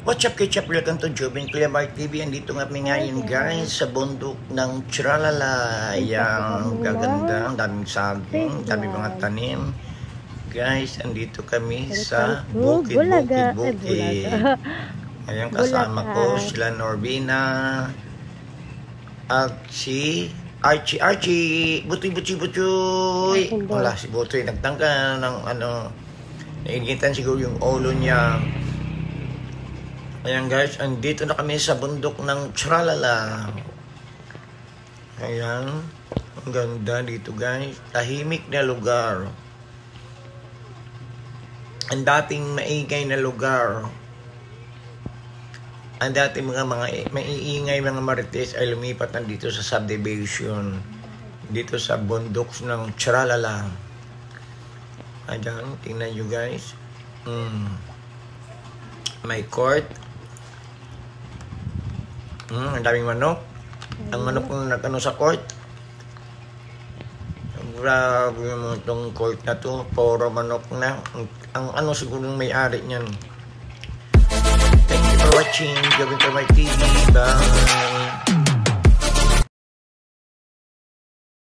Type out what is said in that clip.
What's up, Ketchup? Welcome to Jobin Clearbar TV. Andito nga kami ngayon guys sa bundok ng Tralala. Yang gaganda, ang daming saging, daming mga tanim. Guys, andito kami sa bukid. Ayan, kasama ko sila Norbina at si Archie. Butoy. Wala, si Butoy nagtangka ng nainitan siguro yung ulo niya. Ayan guys, andito na kami sa bundok ng Tralala. Ayan, ang ganda dito guys. Tahimik na lugar. Ang dating maingay na lugar. Ang dating mga maiingay mga marites ay lumipat na dito sa subdivision. Dito sa bundok ng Tralala. Ayan, tingnan nyo guys. May court. Ang daming manok. Ang manok na nagano sa court. Grabe mo itong court na to. Puro manok na. Ang siguro may-ari niyan. Thank you for watching. Jobin Clearbar TV. Bye.